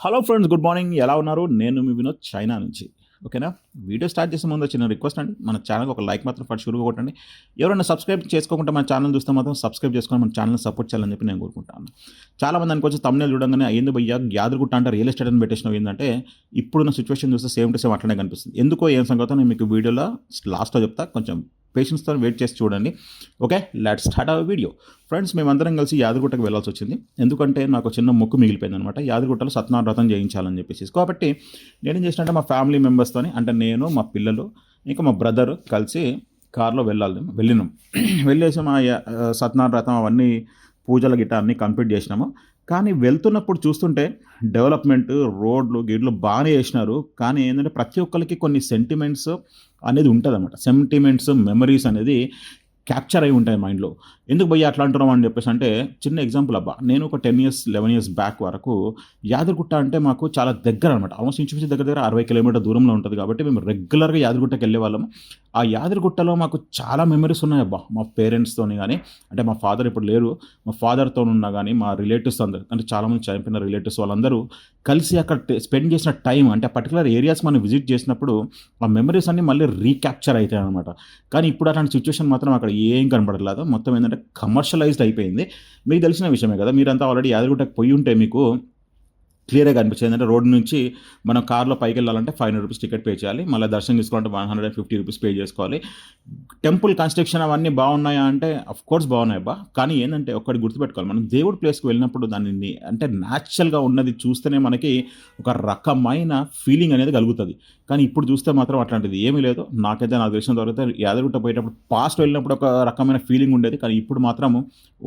Hello friends, good morning. ఎలా ఉన్నారు? నేను మీ వినోద్, చైనా నుంచి. ఓకేనా? వీడియో స్టార్ట్ చేసే ముందు చిన్న రిక్వెస్ట్ అండి. మన ఛానల్‌కి ఒక లైక్ మాత్రం ఫస్ట్ షూర్‌గా కొట్టండి. ఎవరైనా సబ్స్క్రైబ్ చేసుకోకుండా మన ఛానల్ చూస్తే మాత్రం సబ్స్క్రైబ్ చేసుకొని మన ఛానల్‌ని సపోర్ట్ చేయాలని చెప్పి నేను కోరుకుంటాను. చాలామంది అనుకోవచ్చు థంబ్‌నెయిల్ చూడంగానే ఏంది భయ్యా యాదగిరిగుట్ట అంటే రియల్ ఎస్టేట్ అని పెట్టేసినావు ఏందంటే, ఇప్పుడున్న సిట్యుయేషన్ చూస్తే సేమ్ టు సేమ్ అట్లనే కనిపిస్తుంది. ఎందుకో ఏం సంగతో నేను మీకు వీడియోలో లాస్ట్‌లో చెప్తా. కొంచెం పేషెన్స్‌తో వెయిట్ చేసి చూడండి. Okay, let's start our video. Friends, మేమందరం కలిసి యాదగిరిగుట్టకు వెళ్ళాల్సి వచ్చింది. ఎందుకంటే నాకు చిన్న మొక్కు మిగిలిపోయిందనమాట. యాదగిరిగుట్టలో సత్యనారాయణ వ్రతం చేయించాలని చెప్పేసి. కాబట్టి నేనేం చేసినంటే మా ఫ్యామిలీ మెంబర్స్తోని, అంటే నేను, మా పిల్లలు, ఇంకా మా బ్రదర్ కలిసి కార్లో వెళ్ళినాం. వెళ్ళేసి సత్యనారాయణ వ్రతం అవన్నీ పూజల గిట్ట అన్నీ కంప్లీట్ చేసినాము. కానీ వెళ్తున్నప్పుడు చూస్తుంటే డెవలప్మెంట్, రోడ్లు గిడ్లు బాగానే చేసినారు. కానీ ఏంటంటే ప్రతి ఒక్కరికి కొన్ని సెంటిమెంట్స్ అనేది ఉంటుందన్నమాట. సెంటిమెంట్స్, మెమరీస్ అనేది క్యాప్చర్ అయి ఉంటాయి మైండ్లో. ఎందుకు భయ్యా అట్లా అంటున్నాం అని చెప్పేసి అంటే, చిన్న ఎగ్జాంపుల్ అబ్బా. నేను ఒక 10 ఇయర్స్ 11 ఇయర్స్ బ్యాక్ వరకు యాదగిరిగుట్ట అంటే మాకు చాలా దగ్గర అనమాట. ఆల్మోస్ట్ ఇంచుమించు దగ్గర దగ్గర 60 కిలోమీటర్ దూరంలో ఉంటుంది. కాబట్టి మేము రెగ్యులర్గా యాదగిరిగుట్టకి వెళ్ళేవాళ్ళము. ఆ యాదగిరిగుట్టలో మాకు చాలా మెమరీస్ ఉన్నాయి అబ్బా. మా పేరెంట్స్తోని కానీ, అంటే మా ఫాదర్ ఇప్పుడు లేరు, మా ఫాదర్తో ఉన్నా కానీ, మా రిలేటివ్స్ అందరు, అంటే చాలామంది చనిపోయిన రిలేటివ్స్ వాళ్ళందరూ కలిసి అక్కడ స్పెండ్ చేసిన టైం, అంటే ఆ పర్టికులర్ ఏరియాస్ మనం విజిట్ చేసినప్పుడు ఆ మెమరీస్ అన్నీ మళ్ళీ రీక్యాప్చర్ అవుతాయి అనమాట. కానీ ఇప్పుడు అలాంటి సిచ్యువేషన్ మాత్రం అక్కడ ఏం కనబడలేదు. మొత్తం ఏంటంటే కమర్షియలైజ్డ్ అయిపోయింది. మీకు తెలిసిన విషయమే కదా. మీరంతా ఆల్రెడీ యాదగిరిగుట్టకు పోయి ఉంటే మీకు క్లియర్‌గా కనిపించేది. ఏంటంటే రోడ్ నుంచి మనం కార్‌లో పైకెళ్ళాలంటే ₹500 టికెట్ పే చేయాలి. మళ్ళీ దర్శనం తీసుకోవాలంటే ₹150 పే చేసుకోవాలి. టెంపుల్ కన్‌స్ట్రక్షన్ అవన్నీ బాగున్నాయా అంటే ఆఫ్‌కోర్స్ బాగున్నాయి అబ్బా. కానీ ఏందంటే ఒక్కటి గుర్తుపెట్టుకోవాలి. మనం దేవుడి ప్లేస్‌కి వెళ్ళినప్పుడు దానిని అంటే న్యాచురల్‌గా ఉన్నది చూస్తేనే మనకి ఒక రకమైన ఫీలింగ్ అనేది కలుగుతది. కానీ ఇప్పుడు చూస్తే మాత్రం అట్లాంటిది ఏమీ లేదు. నాకైతే నాకు తెలిసినంత వరకైతే యాదగిరిగుట్ట పోయేటప్పుడు పాస్ట్ వెళ్ళినప్పుడు ఒక రకమైన ఫీలింగ్ ఉండేది. కానీ ఇప్పుడు మాత్రం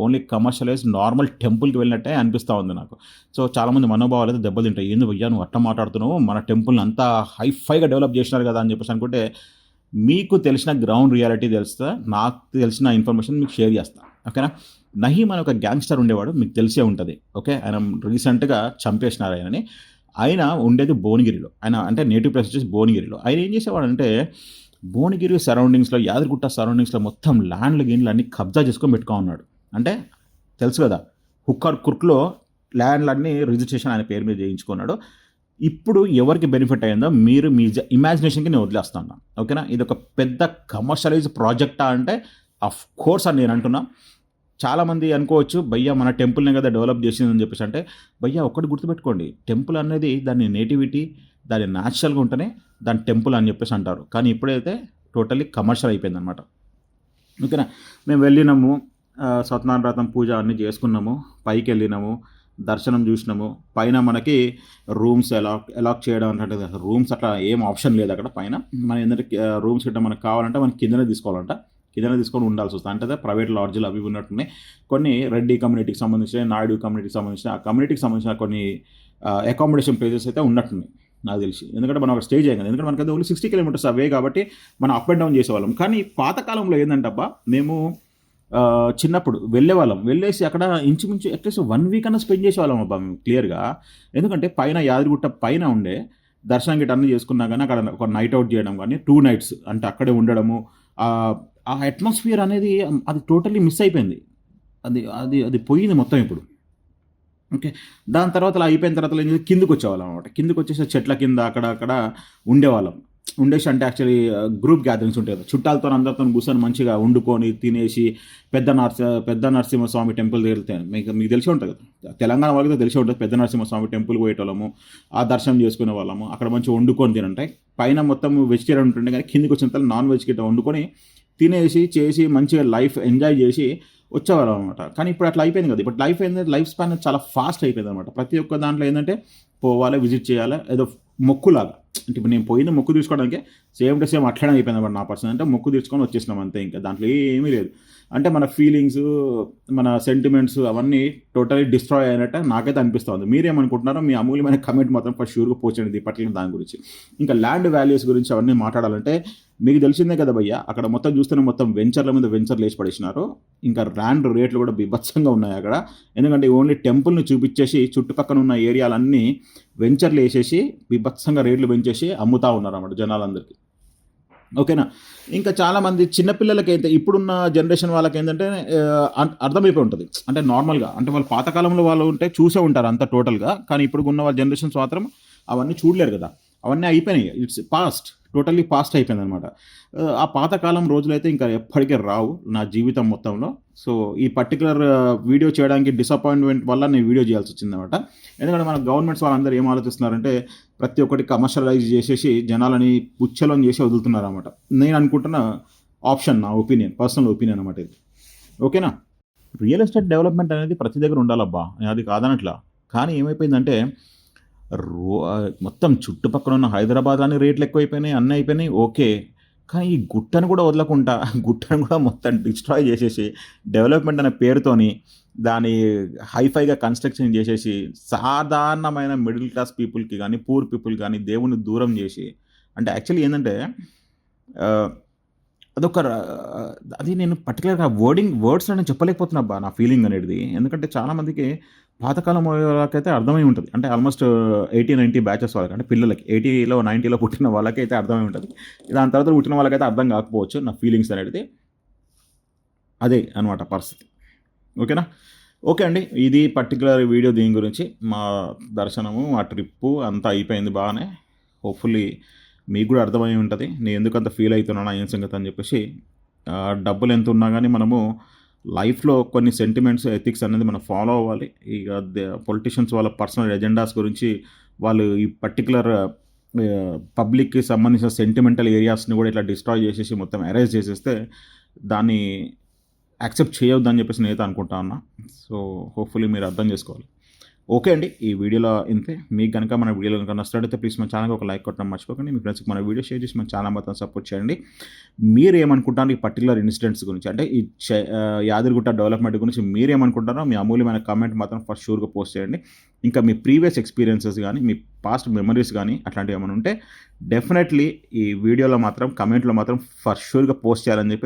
ఓన్లీ కమర్షియలైజ్డ్ నార్మల్ టెంపుల్‌కి వెళ్ళినట్టే అనిపిస్తా ఉంది నాకు. సో చాలామంది మనోభావాలు అయితే దెబ్బతింటాయి. ఏంది భయ్యా నువ్వు అట్లా మాట్లాడుతున్నావు, మన టెంపుల్ని అంతా హైఫైగా డెవలప్ చేసినారు కదా అని చెప్పేసి అనుకుంటే, మీకు తెలిసిన గ్రౌండ్ రియాలిటీ తెలుస్తా, నాకు తెలిసిన ఇన్ఫర్మేషన్ మీకు షేర్ చేస్తా. ఓకేనా? నహీం అనే ఒక గ్యాంగ్స్టర్ ఉండేవాడు, మీకు తెలిసే ఉంటుంది. ఓకే, ఆయన రీసెంట్గా చంపేసినారు ఆయనని. ఆయన ఉండేది భువనగిరిలో. ఆయన అంటే నేటివ్ ప్లేస్ వచ్చేసి భువనగిరిలో. ఆయన ఏం చేసేవాడంటే భువనగిరి సరౌండింగ్స్లో, యాదగిరిగుట్ట సరౌండింగ్స్లో మొత్తం ల్యాండ్లు అన్ని కబ్జా చేసుకొని పెట్టుకో ఉన్నాడు. అంటే తెలుసు కదా, హుక్కర్ కుర్క్లో ల్యాండ్లన్నీ రిజిస్ట్రేషన్ ఆయన పేరు మీద చేయించుకున్నాడు. ఇప్పుడు ఎవరికి బెనిఫిట్ అయిందో మీరు మీ ఇమాజినేషన్కి నేను వదిలేస్తాను. ఓకేనా? ఇది ఒక పెద్ద కమర్షియలైజ్ ప్రాజెక్టా అంటే అఫ్ కోర్స్ అని నేను అంటున్నా. చాలామంది అనుకోవచ్చు భయ్యా మన టెంపుల్ని కదా డెవలప్ చేసిందని చెప్పేసి అంటే, భయ్యా ఒక్కటి గుర్తుపెట్టుకోండి, టెంపుల్ అనేది దాని నేటివిటీ, దాని న్యాచురల్గా ఉంటేనే దాని టెంపుల్ అని చెప్పేసి అంటారు. కానీ ఇప్పుడైతే టోటల్లీ కమర్షియల్ అయిపోయిందనమాట. ఓకేనా? మేము వెళ్ళినాము, సత్యనారాయణ వ్రతం పూజ అన్నీ చేసుకున్నాము, పైకి వెళ్ళినాము, దర్శనం చూసినాము. పైన మనకి రూమ్స్ అలాక్ చేయడం అంటే రూమ్స్ అట్లా ఏం ఆప్షన్ లేదు అక్కడ పైన. మనం ఏంటంటే రూమ్స్ గిట్ట మనకు కావాలంటే మనం కిందనే తీసుకోవాలంట. కిందనే తీసుకొని ఉండాల్సి వస్తుంది. అంటే ప్రైవేట్ లాడ్జ్లు అవి ఉన్నట్టున్నాయి. కొన్ని రెడ్డి కమ్యూనిటీకి సంబంధించిన, నాయుడు కమ్యూనిటీకి సంబంధించిన, ఆ కమ్యూనిటీకి సంబంధించిన కొన్ని అకామిడేషన్ ప్లేసెస్ అయితే ఉన్నట్టున్నాయి నాకు తెలిసి. ఎందుకంటే మనం అక్కడ స్టే చేయం కదా. ఎందుకంటే మనకైతే ఓన్లీ 60 కిలోమీటర్స్ అవే కాబట్టి మనం అప్ అండ్ డౌన్ చేసేవాళ్ళం. కానీ పాతకాలంలో ఏంటంటే అబ్బా, మేము చిన్నప్పుడు వెళ్ళేవాళ్ళం. వెళ్ళేసి అక్కడ ఇంచుమించు అట్లీస్ట్ 1 వీక్ అన్నా స్పెండ్ చేసేవాళ్ళం అబ్బా మేము క్లియర్‌గా. ఎందుకంటే పైన యాదగిరిగుట్ట పైన ఉండే దర్శనం గిట్ట అన్నీ చేసుకున్నా కానీ అక్కడ ఒక నైట్ అవుట్ చేయడం కానీ 2 నైట్స్ అంటే అక్కడే ఉండడము. ఆ అట్మాస్ఫియర్ అనేది అది టోటల్లీ మిస్ అయిపోయింది. అది అది అది పోయింది మొత్తం ఇప్పుడు. ఓకే. దాని తర్వాత అలా అయిపోయిన తర్వాత ఏం చేసి కిందకి వచ్చేవాళ్ళం అనమాట. కిందకి వచ్చేసి చెట్ల కింద అక్కడ అక్కడ ఉండేవాళ్ళం. ఉండేసి అంటే యాక్చువల్లీ గ్రూప్ గ్యాదరింగ్స్ ఉంటాయి కదా, చుట్టాలతో అందరితో కూర్చొని మంచిగా వండుకొని తినేసి పెద్ద నరసింహస్వామి టెంపుల్ వెళ్తే మీకు తెలిసే ఉంటుంది కదా, తెలంగాణ వాళ్ళకి తెలిసే ఉంటుంది. పెద్ద నరసింహస్వామి టెంపుల్ పోయేటోళ్ళము, ఆ దర్శనం చేసుకునే వాళ్ళము. అక్కడ మంచిగా వండుకొని తినంటే పైన మొత్తం వెజిటేరియన్ ఉంటుండే, కానీ కిందికి వచ్చిన తర్వాత నాన్ వెజ్ గిట్ట వండుకొని తినేసి చేసి మంచిగా లైఫ్ ఎంజాయ్ చేసి వచ్చేవారు అనమాట. కానీ ఇప్పుడు అట్లా అయిపోయింది కదా. ఇప్పుడు లైఫ్ స్పాన్ చాలా ఫాస్ట్ అయిపోయింది అనమాట. ప్రతి ఒక్క దాంట్లో ఏంటంటే పోవాలి, విజిట్ చేయాలి, ఏదో మొక్కులాగా. అంటే ఇప్పుడు నేను పోయింది మొక్కు తీసుకోవడానికి, సేమ్ టు సేమ్ అట్లనే అయిపోయింది అనమాట నా పర్సన్. అంటే మొక్కు తీర్చుకొని వచ్చేసినాం అంతే, ఇంకా దాంట్లో ఏమీ లేదు. అంటే మన ఫీలింగ్స్, మన సెంటిమెంట్స్ అవన్నీ టోటలీ డిస్ట్రాయ్ అయినట్టు నాకైతే అనిపిస్తుంది. మీరేమనుకుంటున్నారో మీ అమూల్యమైన కమెంట్ మాత్రం ఫస్ట్ షూర్గా పోస్ట్ చేయండి పర్టికులర్ దాని గురించి. ఇంకా ల్యాండ్ వాల్యూస్ గురించి అవన్నీ మాట్లాడాలంటే మీకు తెలిసిందే కదా భయ్యా, అక్కడ మొత్తం చూస్తేనే మొత్తం వెంచర్ల మీద వెంచర్లు వేసి పడేసినారు. ఇంకా ల్యాండ్ రేట్లు కూడా బీభత్సంగా ఉన్నాయి అక్కడ. ఎందుకంటే ఓన్లీ టెంపుల్ని చూపించేసి చుట్టుపక్కల ఉన్న ఏరియాలన్నీ వెంచర్లు వేసేసి బీభత్సంగా రేట్లు పెంచేసి అమ్ముతా ఉన్నారు అన్నమాట జనాలందరికీ. ఓకేనా. ఇంకా చాలామంది చిన్న పిల్లలకైతే ఇప్పుడున్న జనరేషన్ వాళ్ళకేంటంటే అర్థమైపోయి ఉంటది. అంటే నార్మల్‌గా అంటే వాళ్ళు పాతకాలంలో వాళ్ళు ఉంటే చూసే ఉంటారు అంతా టోటల్‌గా. కానీ ఇప్పుడున్న వాళ్ళ జనరేషన్స్ మాత్రం అవన్నీ చూడలేరు గదా! అవన్నీ అయిపోయినాయి. It's past. టోటల్లీ పాస్ట్ అయిపోయిందనమాట. ఆ పాతకాలం రోజులైతే ఇంకా ఎప్పటికి రావు నా జీవితం మొత్తంలో. సో, ఈ పర్టిక్యులర్ వీడియో చేయడానికి డిసప్పాయింట్‌మెంట్ వల్ల నేను వీడియో చేయాల్సొచ్చిందనమాట. ఎందుకంటే మన గవర్నమెంట్స్ వాళ్ళందరూ ఏం ఆలోచిస్తున్నారంటే ప్రతి ఒక్కటి కమర్షియలైజ్ చేసేసి జనాలని పుచ్చలోని చేసి వదులుతున్నారన్నమాట. నేను అనుకుంటున్న ఆప్షన్ నా ఒపీనియన్, పర్సనల్ ఒపీనియన్ అనమాట ఇది. ఓకేనా. రియల్ ఎస్టేట్ డెవలప్మెంట్ అనేది ప్రతి దగ్గర ఉండాలబ్బా, నేను అది కాదనట్లా. కానీ ఏమైపోయిందంటే మొత్తం చుట్టుపక్కల ఉన్న హైదరాబాద్‌లోని రేట్లు ఎక్కువైపోయినాయి, అన్నీ అయిపోయినాయి ఓకే. కానీ ఈ గుట్టను కూడా వదలకుండా గుట్టను కూడా మొత్తం డిస్ట్రాయ్ చేసేసి డెవలప్మెంట్ అనే పేరుతోని దాన్ని హైఫైగా కన్‌స్ట్రక్షన్ చేసేసి సాధారణమైన మిడిల్ క్లాస్ పీపుల్‌కి గానీ, పూర్ పీపుల్ గానీ దేవుడిని దూరం చేసి అంటే యాక్చువల్లీ ఏందంటే ఆహ్, అదొక ర అది నేను పర్టిక్యులర్‌గా వర్డ్స్‌లో నేను చెప్పలేకపోతున్నా అబ్బా! నా ఫీలింగ్ అనేటిది. ఎందుకంటే చాలా మందికి పాతకాలం వాళ్ళకైతే అర్థమై ఉంటది. అంటే ఆల్‌మోస్ట్ 80, 90 బ్యాచెస్ వాళ్ళకి అంటే పిల్లలకి 80లో, 90లో పుట్టిన వాళ్ళకైతే అర్థమై ఉంటది. దాని తర్వాత పుట్టిన వాళ్ళకైతే అర్థం కాకపోవచ్చు నా ఫీలింగ్స్ అనేది. అదే అనమాట పరిస్థితి. ఓకేనా. ఓకే అండి. ఇది పర్టిక్యులర్ వీడియో దీని గురించి. మా దర్శనము, మా ట్రిప్పు అంతా అయిపోయింది బాగానే. హోప్‌ఫుల్లీ మీకు గూడా అర్థమై ఉంటది. నేను ఎందుకంత ఫీల్ అయితున్నానా ఏం సంగతి అని చెప్పేసి. డబ్బులెంత ఉన్నా గానీ మనము లైఫ్‌లో కొన్ని సెంటిమెంట్స్, ఎథిక్స్ అనేది మనం ఫాలో అవ్వాలి. ఇక పొలిటీషియన్స్ వాళ్ళ పర్సనల్ ఎజెండాస్ గురించి వాళ్ళు ఈ పర్టిక్యులర్ పబ్లిక్‌కి సంబంధించిన సెంటిమెంటల్ ఏరియాస్‌ని గూడా ఇట్లా డిస్ట్రాయ్ చేసేసి మొత్తం ఎరేజ్ చేసేస్తే దాన్ని యాక్సెప్ట్ చేయొద్దని చెప్పేసి నేనైతే అనుకుంటా ఉన్నా. సో, హోప్‌ఫుల్లీ మీరు అర్థం చేసుకోవాలి. ఓకే అండి. ఈ వీడియోలో ఇంతే. మీకు గనక మన వీడియోలు గనక నచ్చినట్టయితే ప్లీజ్ మన ఛానల్‌కి ఒక లైక్ కొట్టడం మర్చిపోకండి. మీ ఫ్రెండ్స్‌కి మన వీడియో షేర్ చేసి మన ఛానల్ మొత్తం సపోర్ట్ చేయండి. మీరేమనుకుంటారు ఈ పర్టిక్యులర్ ఇన్సిడెంట్స్ గురించి? అంటే ఈ యాదగిరిగుట్ట డెవలప్‌మెంట్ గురించి మీరేమనుకుంటారో మీ అమూల్యమైన కామెంట్ మాత్రం ఫర్ షూర్‌గా పోస్ట్ చేయండి. ఇంకా మీ ప్రీవియస్ ఎక్స్‌పీరియన్సెస్ గానీ, మీ పాస్ట్ మెమరీస్ గానీ అట్లాంటివి ఏమైనా ఉంటే డెఫినెట్‌లీ ఈ వీడియోలో మాత్రం కామెంట్‌లో మాత్రం ఫర్ షూర్‌గా పోస్ట్ చేయాలని చెప్పి